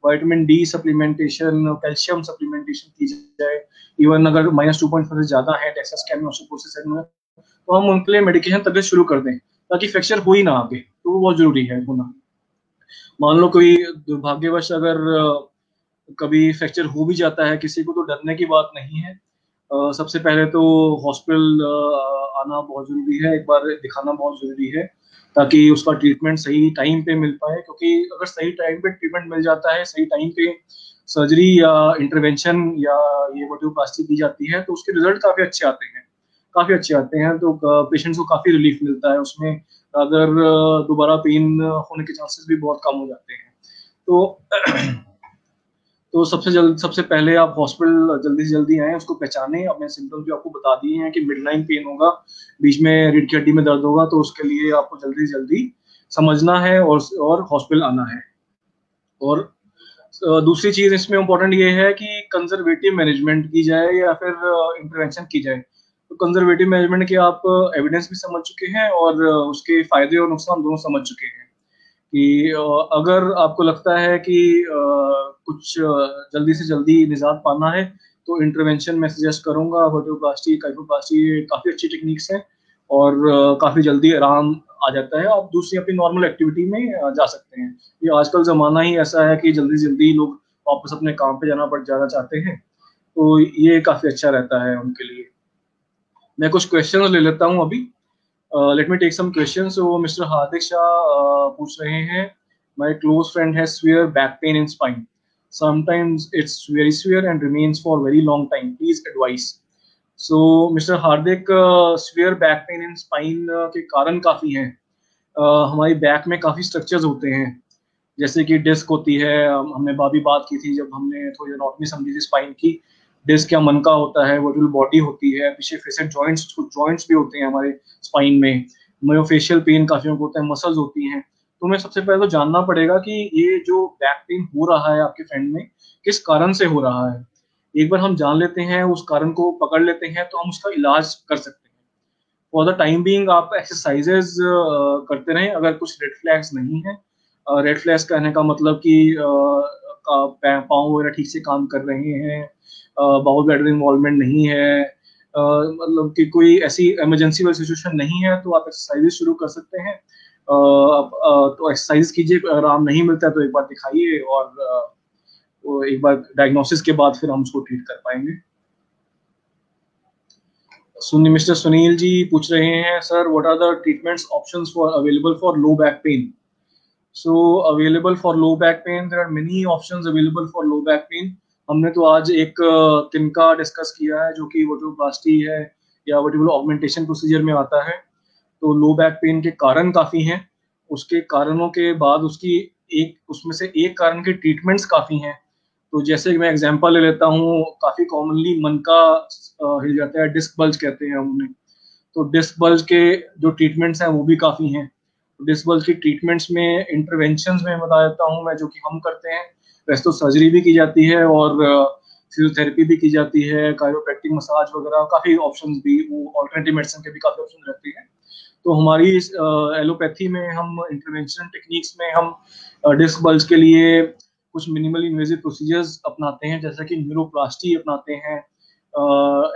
vitamin D supplementation, calcium supplementation की जाए। इवन अगर -2.5 से ज्यादा है डेक्सा स्कैन में ऑस्टियोपोरोसिस सेट में, तो हम उनके लिए मेडिकेशन तब शुरू कर दें, ताकि फ्रैक्चर हो ही ना आगे। तो वो बहुत जरूरी है होना। मान लो कोई दुर्भाग्यवश अगर कभी फ्रैक्चर हो भी जाता है किसी को, तो डरने की बात नहीं है। सबसे पहले तो हॉस्पिटल आना बहुत जरूरी है, एक बार दिखाना बहुत जरूरी है, ताकि उसका ट्रीटमेंट सही टाइम पे मिल पाए। क्योंकि अगर सही टाइम पे ट्रीटमेंट मिल जाता है, सही टाइम पे सर्जरी या इंटरवेंशन या ये वर्टिब्रोप्लास्टी की जाती है, तो उसके रिजल्ट काफी अच्छे आते हैं, काफी अच्छे आते हैं। तो पेशेंट्स को काफी रिलीफ मिलता है उसमें। अगर दोबारा पेन होने के चांसेस भी बहुत कम हो जाते हैं। तो तो सबसे पहले आप हॉस्पिटल जल्दी से जल्दी आए, उसको पहचानें। अपने सिम्टम्स जो आपको बता दिए हैं कि मिड लाइन पेन होगा, बीच में रीढ़ की हड्डी में दर्द होगा, तो उसके लिए आपको जल्दी से जल्दी समझना है और हॉस्पिटल आना है। और दूसरी चीज इसमें इम्पोर्टेंट ये है कि कंजर्वेटिव मैनेजमेंट की जाए या फिर इंटरवेंशन की जाए। तो कंजर्वेटिव मैनेजमेंट के आप एविडेंस भी समझ चुके हैं और उसके फायदे और नुकसान दोनों समझ चुके हैं। कि अगर आपको लगता है कि कुछ जल्दी से जल्दी निजात पाना है, तो इंटरवेंशन मैं सजेस्ट करूंगा। वर्टिब्रोप्लास्टी, काइफोप्लास्टी, ये काफ़ी अच्छी टेक्निक्स हैं और काफ़ी जल्दी आराम आ जाता है। आप दूसरी अपनी नॉर्मल एक्टिविटी में जा सकते हैं। ये आजकल ज़माना ही ऐसा है कि जल्दी जल्दी लोग वापस अपने काम पे जाना चाहते हैं, तो ये काफ़ी अच्छा रहता है उनके लिए। मैं कुछ क्वेश्चन ले लेता हूँ अभी। Let me take some questions. So mister Hardik Shah पूछ रहे हैं, my close friend has severe back pain in spine. Sometimes it's very severe and remains for very long time. Please advise. So mister Hardik, severe back pain in spine के कारण काफी हैं। हमारी back में काफी स्ट्रक्चर्स होते हैं, जैसे कि डिस्क होती है। हमने अभी बात की थी जब हमने थोड़ी एनाटॉमी समझी थी स्पाइन की। डिस्क या मन का होता है, वर्टिब्रल बॉडी होती है, पीछे फेसेट जॉइंट्स, कुछ जॉइंट्स भी होते हैं हमारे स्पाइन में, मायोफेशियल पेन काफी लोगों को होता है, मसल्स होती हैं। तो हमें सबसे पहले तो जानना पड़ेगा कि ये जो बैक पेन हो रहा है आपके फ्रेंड में किस कारण से हो रहा है। एक बार हम जान लेते हैं, उस कारण को पकड़ लेते हैं, तो हम उसका इलाज कर सकते हैं। फॉर द टाइम बीइंग आप एक्सरसाइजेज करते रहें अगर कुछ रेड फ्लैग्स नहीं है। रेड फ्लैग्स कहने का मतलब कि पाँव वगैरह ठीक से काम कर रहे हैं, बाउल ब्लैडर इन्वॉल्वमेंट नहीं है, मतलब कि कोई ऐसी इमरजेंसी वाली सिचुएशन नहीं है, तो आप एक्सरसाइजेज शुरू कर सकते हैं। तो एक्सरसाइज कीजिए, अगर आराम नहीं मिलता है तो एक बार दिखाइए, और वो एक बार डायग्नोसिस के बाद फिर हम उसको ट्रीट कर पाएंगे। मिस्टर सुनील जी पूछ रहे हैं, sir what are the treatments options for available for low back pain? So available for low back pain, there are many options available for low back pain. हमने तो आज एक तिनका डिस्कस किया है जो कि वर्टिब्रोप्लास्टी है या वर्टिब्रल ऑगमेंटेशन प्रोसीजर में आता है। तो लो बैक पेन के कारण काफी हैं, उसके कारणों के बाद उसकी उसमें से एक कारण के ट्रीटमेंट्स काफी हैं। तो जैसे मैं एग्जांपल ले लेता हूँ, काफी कॉमनली मन का हिल जाता है, डिस्क बल्ज कहते हैं हम उन्हें। तो डिस्क बल्ज के जो ट्रीटमेंट्स हैं वो भी काफी हैं। डिस्क बल्ज की ट्रीटमेंट्स में इंटरवेंशंस में बता देता हूँ मैं, जो कि हम करते हैं। वैसे तो सर्जरी भी की जाती है और फिजियोथेरेपी भी की जाती है, कायरोप्रैक्टिक मसाज वगैरह, काफी ऑप्शंस भी, वो ऑल्टरनेटिव मेडिसिन के भी काफी ऑप्शन रहते हैं। तो हमारी एलोपैथी में हम इंटरवेंशन टेक्निक्स में हम डिस्क बल्ज के लिए कुछ मिनिमली इन्वेजिव प्रोसीजर्स अपनाते हैं, जैसे कि न्यूरोप्लास्टी अपनाते हैं,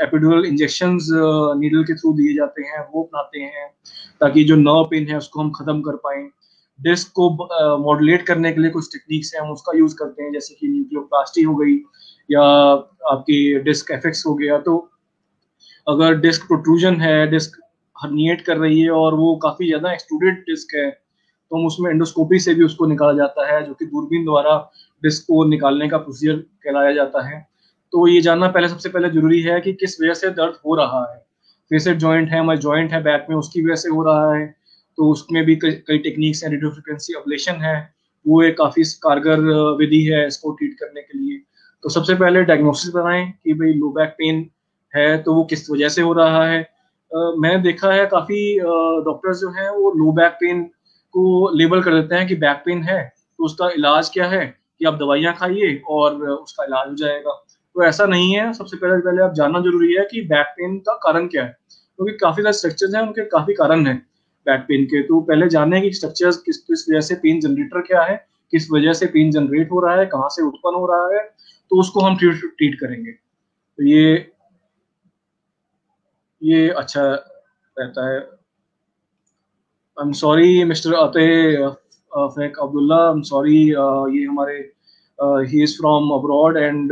एपिड्यूरल इंजेक्शंस नीडल के थ्रू दिए जाते हैं, वो अपनाते हैं ताकि जो नर्व पेन है उसको हम खत्म कर पाएं। डिस्क को मॉड्यूलेट करने के लिए कुछ टेक्निक्स हैं, हम उसका यूज करते हैं, जैसे कि न्यूक्लियोप्लास्टी हो गई या आपकी डिस्क एफएक्स हो गया। तो अगर डिस्क प्रोट्रूजन है, डिस्क हर्निएट कर रही है और वो काफी ज्यादा एक्सट्रूडेड डिस्क है, तो हम उसमें एंडोस्कोपी से भी उसको निकाला जाता है, जो कि दूरबीन द्वारा डिस्क को निकालने का प्रोसीजर कहलाया जाता है। तो ये जानना पहले सबसे पहले जरूरी है कि किस वजह से दर्द हो रहा है। फेसेट जॉइंट है, हमारे जॉइंट है बैक में, उसकी वजह से हो रहा है, तो उसमें भी कई टेक्निक्स हैं। रेडियो फ्रिक्वेंसी अब्लेशन है, वो एक काफी कारगर विधि है इसको ट्रीट करने के लिए। तो सबसे पहले डायग्नोसिस बनाएं कि भाई लो बैक पेन है तो वो किस वजह से हो रहा है। मैंने देखा है काफी डॉक्टर्स जो हैं वो लो बैक पेन को लेबल कर देते हैं कि बैक पेन है तो उसका इलाज क्या है कि आप दवाइयां खाइए और उसका इलाज हो जाएगा। तो ऐसा नहीं है। सबसे पहले पहले आप जानना जरूरी है कि बैक पेन का कारण क्या है, क्योंकि काफी सारे स्ट्रक्चर्स हैं, उनके काफी कारण हैं बैक पेन के। तो पहले जाने कि स्ट्रक्चर्स किस वजह से पेन जनरेटर क्या है, किस वजह से पेन जनरेट हो रहा है, कहाँ से उत्पन्न हो रहा है, तो उसको हम ट्रीट करेंगे। तो ये अच्छा रहता है। आई एम सॉरी मिस्टर अते fake Abdullah, I am sorry, ये हमारे he is from abroad and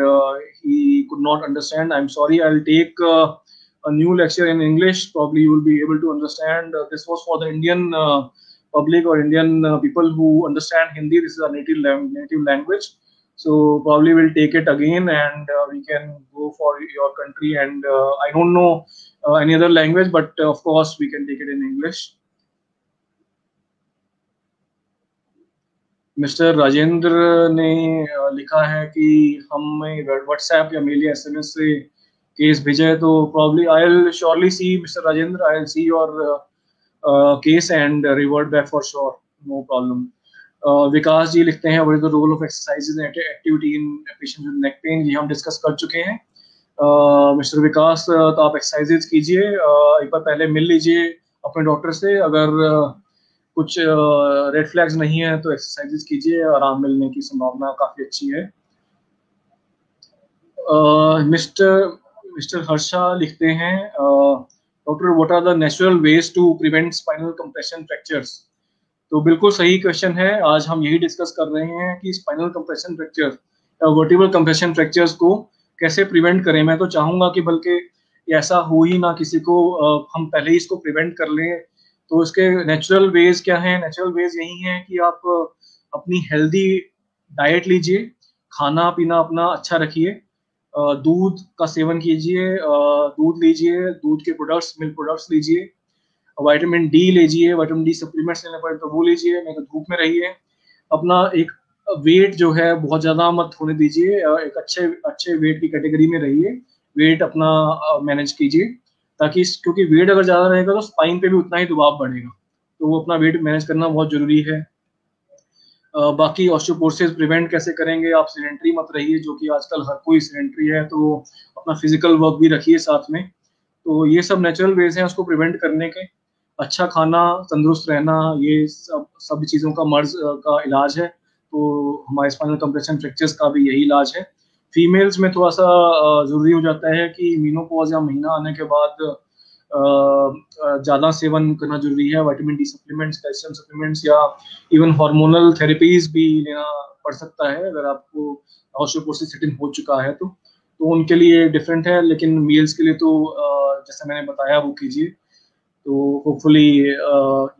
he could not understand. I'm sorry, I'll take a new lecture in English, probably you will be able to understand. This was for the Indian public or Indian people who understand Hindi. This is a native language, so probably we'll take it again and we can go for your country. And I don't know any other language, but of course we can take it in English. Mister Rajendra ने लिखा है कि हमें WhatsApp या mail या SMS से case भेजा है, तो probably I will surely see mister Rajendra, I will see your case and revert back for sure, no problem. Vikas ji लिखते हैं, what is the role of exercises and activity in patient with neck pain? ये हम discuss कर चुके हैं। Mister विकास, तो आप exercises कीजिए, एक बार पहले मिल लीजिए अपने डॉक्टर से। अगर कुछ रेड फ्लैग्स नहीं है तो एक्सरसाइजेज कीजिए, आराम मिलने की संभावना काफी अच्छी है। मिस्टर हर्षा लिखते हैं, doctor what are the natural ways to prevent spinal compression fractures? तो बिल्कुल सही क्वेश्चन है। आज हम यही डिस्कस कर रहे हैं कि spinal compression fracture, vertebral compression fractures को कैसे प्रिवेंट करें। मैं तो चाहूंगा कि बल्कि ऐसा हो ही ना किसी को, हम पहले ही इसको प्रिवेंट कर लें। तो इसके नेचुरल वेज क्या हैं? नेचुरल वेज यही हैं कि आप अपनी हेल्दी डाइट लीजिए, खाना पीना अपना अच्छा रखिए, दूध का सेवन कीजिए, दूध लीजिए, दूध के प्रोडक्ट्स, मिल्क प्रोडक्ट्स लीजिए, विटामिन डी लीजिए, विटामिन डी सप्लीमेंट्स लेने पड़े तो वो लीजिए, नहीं तो धूप में रहिए। अपना एक वेट जो है बहुत ज़्यादा मत होने दीजिए, एक अच्छे वेट की कैटेगरी में रहिए, वेट अपना मैनेज कीजिए, ताकि क्योंकि वेट अगर ज़्यादा रहेगा तो स्पाइन पे भी उतना ही दबाव बढ़ेगा, तो वो अपना वेट मैनेज करना बहुत ज़रूरी है। बाकी ऑस्टियोपोरोसिस प्रिवेंट कैसे करेंगे, आप सेडेंटरी मत रहिए, जो कि आजकल हर कोई सेडेंटरी है, तो अपना फिजिकल वर्क भी रखिए साथ में। तो ये सब नेचुरल वेज हैं उसको प्रिवेंट करने के। अच्छा खाना, तंदुरुस्त रहना, ये सब चीज़ों का मर्ज का इलाज है। तो हमारे स्पाइनल कंप्रेशन फ्रैक्चर्स का भी यही इलाज है। फीमेल्स में थोड़ा सा ज़रूरी हो जाता है कि मेनोपॉज या महीना आने के बाद ज़्यादा सेवन करना जरूरी है, vitamin D supplements, calcium supplements, या इवन हार्मोनल थेरेपीज भी लेना पड़ सकता है अगर आपको ऑस्टियोपोरोसिस सेट इन हो चुका है तो उनके लिए डिफरेंट है, लेकिन मेल्स के लिए तो जैसे मैंने बताया वो कीजिए, तो होपफुली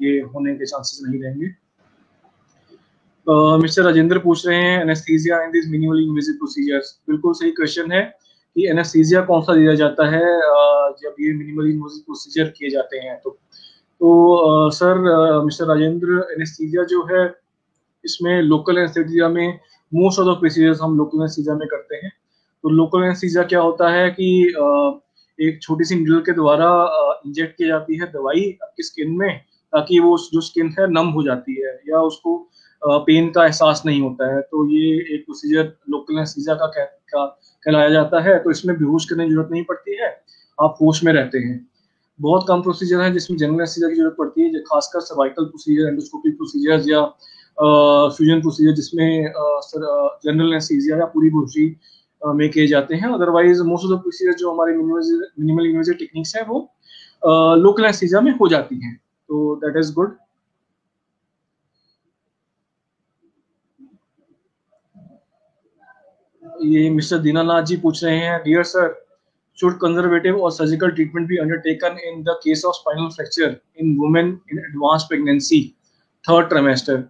ये होने के चांसेस नहीं रहेंगे। मिस्टर राजेंद्र पूछ रहे हैं anaesthesia in this minimally invasive procedures. बिल्कुल सही क्वेश्चन है कि एनेस्थीसिया कौन सा दिया जाता है जब ये मिनिमली इन्वेसिव प्रोसीजर किए जाते हैं। तो सर मिस्टर राजेंद्र, एनेस्थीसिया जो है इसमें लोकल एनेस्थीसिया में मोस्ट ऑफ द प्रोसीजर्स हम लोकल एनेस्थीसिया में करते हैं। तो लोकल एनेस्थीसिया क्या होता है कि एक छोटी सी नीडल के द्वारा इंजेक्ट की जाती है दवाई आपकी स्किन में, ताकि वो जो स्किन है नम हो जाती है या उसको पेन का एहसास नहीं होता है। तो ये एक प्रोसीजर लोकल एनेस्थीसिया का कहलाया जाता है। तो इसमें बेहोश करने की जरूरत नहीं पड़ती है, आप होश में रहते हैं। बहुत कम प्रोसीजर है जिसमें जनरल एनेस्थीसिया की जरूरत पड़ती है, खासकर सर्वाइकल प्रोसीजर, एंडोस्कोपिक प्रोसीजर्स या फ्यूजन प्रोसीजर, जिसमें जनरल एनेस्थीसिया या पूरी बेहोशी में किए जाते हैं। Otherwise most of the procedure जो हमारे मिनिमल इन्वेसिव टेक्निक्स है वो लोकल एनेस्थीसिया में हो जाती हैं, तो दैट इज गुड। ये मिस्टर दीनानाथ जी पूछ रहे हैं, dear sir, should conservative or surgical treatment be undertaken in the case of spinal fracture in women in advanced pregnancy, third trimester?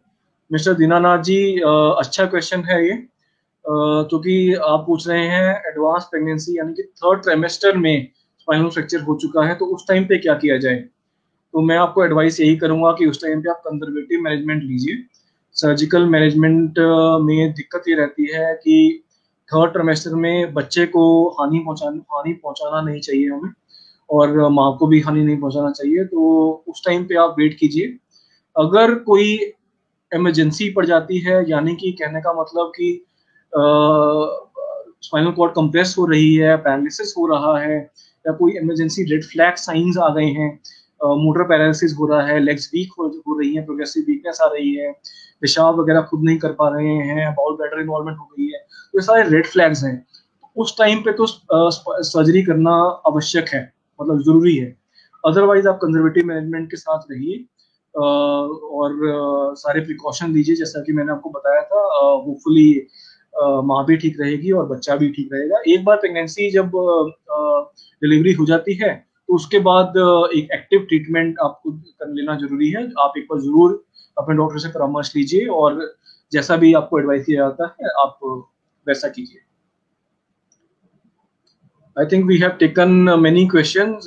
Mister Dinanath ji, अच्छा क्वेश्चन है ये, क्योंकि आप पूछ रहे हैं एडवांस प्रेगनेंसी यानी कि थर्ड ट्राइमेस्टर में स्पाइनल फ्रैक्चर हो चुका है, तो उस टाइम पे क्या किया जाए। तो मैं आपको एडवाइस यही करूंगा कि उस टाइम पे आप कंजर्वेटिव मैनेजमेंट लीजिए। सर्जिकल मैनेजमेंट में दिक्कत ये रहती है कि थर्ड ट्राइमेस्टर में बच्चे को हानि पहुंचाना नहीं चाहिए हमें, और माँ को भी हानि नहीं पहुंचाना चाहिए। तो उस टाइम पे आप वेट कीजिए। अगर कोई इमरजेंसी पड़ जाती है, यानी कि कहने का मतलब कि स्पाइनल कॉर्ड कंप्रेस हो रही है, पैरालिसिस हो रहा है, या कोई इमरजेंसी रेड फ्लैग साइंस आ गए हैं, मोटर पैरालिसिस हो रहा है, लेग्स वीक हो रही है, प्रोग्रेसिव वीकनेस आ रही है, पेशाब वगैरह खुद नहीं कर पा रहे हैं, बाउल ब्लैडर इन्वॉल्वमेंट हो गई है, तो ये सारे रेड फ्लैग्स हैं। उस टाइम पे तो सर्जरी करना आवश्यक है, मतलब जरूरी है। अदरवाइज आप कंजर्वेटिव मैनेजमेंट के साथ रहिए और सारे प्रिकॉशन लीजिए, जैसा कि मैंने आपको बताया था। होपफुली माँ भी ठीक रहेगी और बच्चा भी ठीक रहेगा। एक बार प्रेगनेंसी जब डिलीवरी हो जाती है तो उसके बाद एक एक्टिव ट्रीटमेंट आपको कर लेना जरूरी है। आप एक बार जरूर अपने डॉक्टर से परामर्श लीजिए और जैसा भी आपको एडवाइस किया जाता है आप वैसा कीजिए। I think we have taken many questions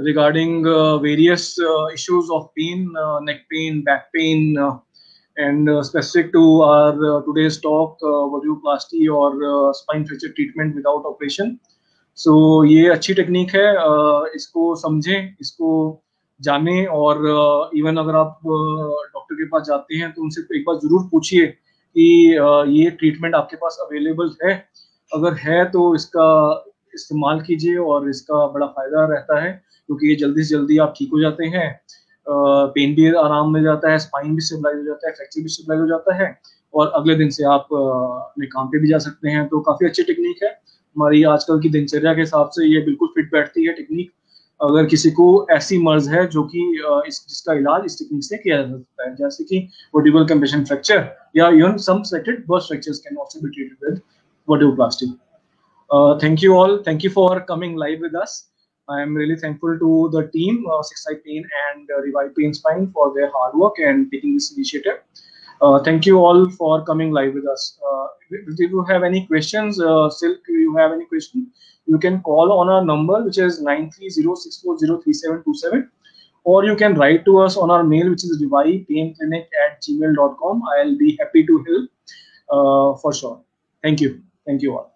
regarding various issues of pain, neck pain, back pain, and specific to our today's talk, vertebroplasty or spine fracture treatment without operation. So ये अच्छी technique है, इसको समझें, इसको जानें, और even अगर आप डॉक्टर के पास जाते हैं तो उनसे एक बार जरूर पूछिए कि ये ट्रीटमेंट आपके पास अवेलेबल है। अगर है तो इसका इस्तेमाल कीजिए और इसका बड़ा फायदा रहता है, क्योंकि ये जल्दी से जल्दी आप ठीक हो जाते हैं, पेन भी आराम मिल जाता है, स्पाइन भी स्टेबलाइज हो जाता है, फ्रैक्चर भी स्टेबलाइज हो जाता है, और अगले दिन से आप अपने काम पे भी जा सकते हैं। तो काफ़ी अच्छी टेक्निक है, हमारी आजकल की दिनचर्या के हिसाब से ये बिल्कुल फिट बैठती है टेक्निक। अगर किसी को ऐसी मर्ज है जो कि जिसका इलाज इस टेक्निक से किया जा सकता है, जैसे कि वर्टिब्रल कंप्रेशन फ्रैक्चर या even some selected burst fractures can also be treated with vertebroplasty. Thank you all. Thank you for coming live with us. I am really thankful to the team, Six Side Pain and Revive Pain Spine, for their hard work and taking this initiative. Thank you all for coming live with us. If you have any questions, Silk, you have any question, you can call on our number, which is 9306403727, or you can write to us on our mail, which is revivepainclinic@gmail.com. I'll be happy to help for sure. Thank you all.